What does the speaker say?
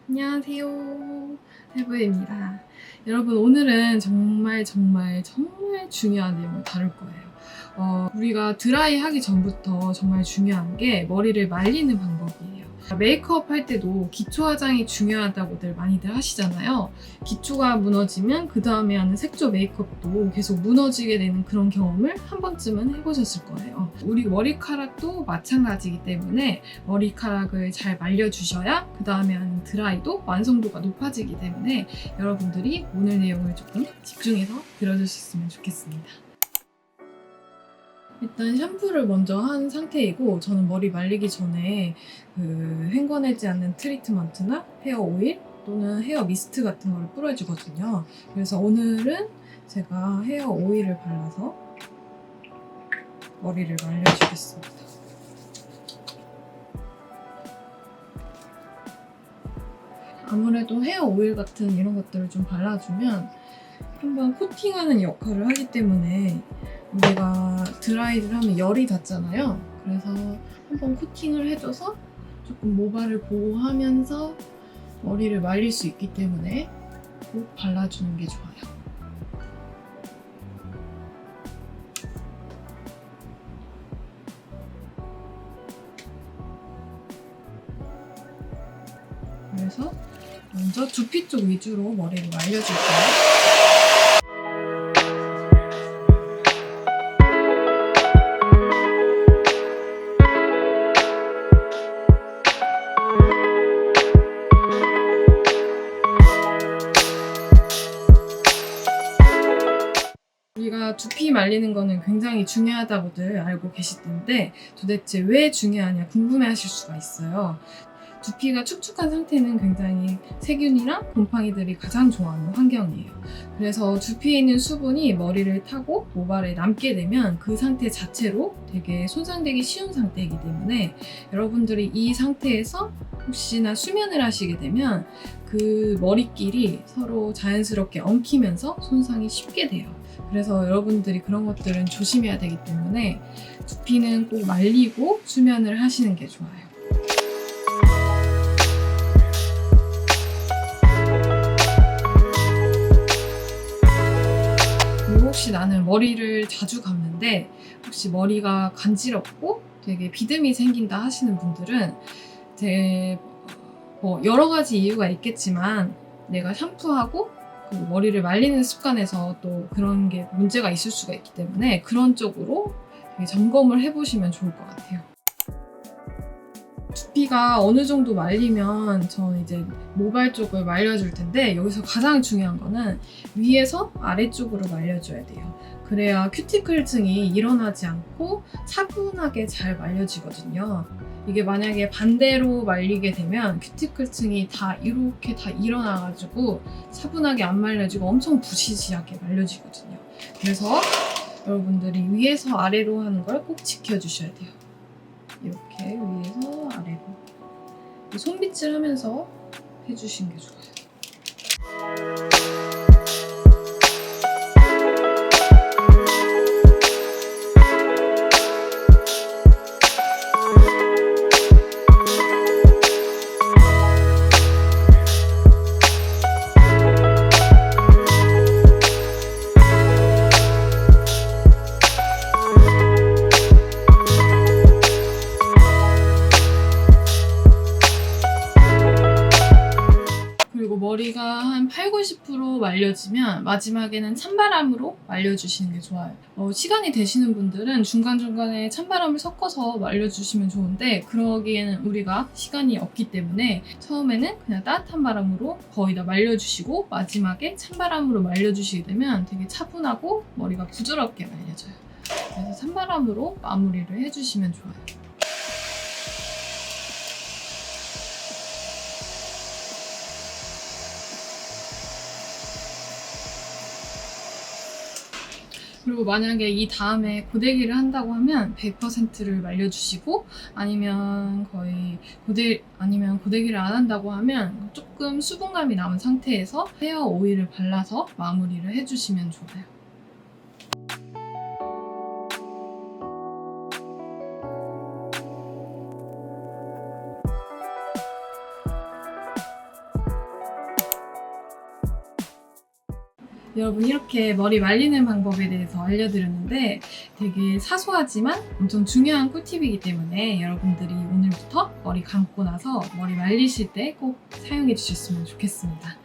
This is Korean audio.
안녕하세요. 해부입니다. 여러분, 오늘은 정말 중요한 내용을 다룰 거예요. 우리가 드라이 하기 전부터 정말 중요한 게 머리를 말리는 방법이에요. 메이크업 할 때도 기초 화장이 중요하다고들 많이들 하시잖아요. 기초가 무너지면 그 다음에 하는 색조 메이크업도 계속 무너지게 되는 그런 경험을 한 번쯤은 해보셨을 거예요. 우리 머리카락도 마찬가지이기 때문에 머리카락을 잘 말려주셔야 그 다음에 하는 드라이도 완성도가 높아지기 때문에 여러분들이 오늘 내용을 조금 집중해서 들어주셨으면 좋겠습니다. 일단 샴푸를 먼저 한 상태이고, 저는 머리 말리기 전에 헹궈내지 않는 트리트먼트나 헤어 오일 또는 헤어 미스트 같은 거를 뿌려주거든요. 그래서 오늘은 제가 헤어 오일을 발라서 머리를 말려주겠습니다. 아무래도 헤어 오일 같은 이런 것들을 좀 발라주면 한번 코팅하는 역할을 하기 때문에 우리가 드라이를 하면 열이 닿잖아요. 그래서 한번 코팅을 해줘서 조금 모발을 보호하면서 머리를 말릴 수 있기 때문에 꼭 발라주는 게 좋아요. 그래서 먼저 두피 쪽 위주로 머리를 말려줄게요. 우리가 두피 말리는 거는 굉장히 중요하다고들 알고 계실 텐데 도대체 왜 중요하냐 궁금해 하실 수가 있어요. 두피가 축축한 상태는 굉장히 세균이랑 곰팡이들이 가장 좋아하는 환경이에요. 그래서 두피에 있는 수분이 머리를 타고 모발에 남게 되면 그 상태 자체로 되게 손상되기 쉬운 상태이기 때문에 여러분들이 이 상태에서 혹시나 수면을 하시게 되면 그 머리끼리 서로 자연스럽게 엉키면서 손상이 쉽게 돼요. 그래서 여러분들이 그런 것들은 조심해야 되기 때문에 두피는 꼭 말리고 수면을 하시는 게 좋아요. 그리고 혹시 나는 머리를 자주 감는데 혹시 머리가 간지럽고 되게 비듬이 생긴다 하시는 분들은 여러 가지 이유가 있겠지만 내가 샴푸하고 머리를 말리는 습관에서 또 그런 게 문제가 있을 수가 있기 때문에 그런 쪽으로 점검을 해보시면 좋을 것 같아요. 두피가 어느 정도 말리면 저는 이제 모발 쪽을 말려줄 텐데 여기서 가장 중요한 거는 위에서 아래쪽으로 말려줘야 돼요. 그래야 큐티클층이 일어나지 않고 차분하게 잘 말려지거든요. 이게 만약에 반대로 말리게 되면 큐티클층이 다 이렇게 다 일어나가지고 차분하게 안 말려지고 엄청 부시시하게 말려지거든요. 그래서 여러분들이 위에서 아래로 하는 걸 꼭 지켜주셔야 돼요. 이렇게 위에서 아래로 손빗질 하면서 해주시는 게 좋아요. 그리고 머리가 한 80~90% 말려지면 마지막에는 찬바람으로 말려주시는 게 좋아요. 시간이 되시는 분들은 중간중간에 찬바람을 섞어서 말려주시면 좋은데 그러기에는 우리가 시간이 없기 때문에 처음에는 그냥 따뜻한 바람으로 거의 다 말려주시고 마지막에 찬바람으로 말려주시게 되면 되게 차분하고 머리가 부드럽게 말려져요. 그래서 찬바람으로 마무리를 해주시면 좋아요. 그리고 만약에 이 다음에 고데기를 한다고 하면 100%를 말려주시고 아니면 고데기를 안 한다고 하면 조금 수분감이 남은 상태에서 헤어 오일을 발라서 마무리를 해주시면 좋아요. 여러분 이렇게 머리 말리는 방법에 대해서 알려드렸는데 되게 사소하지만 엄청 중요한 꿀팁이기 때문에 여러분들이 오늘부터 머리 감고 나서 머리 말리실 때 꼭 사용해 주셨으면 좋겠습니다.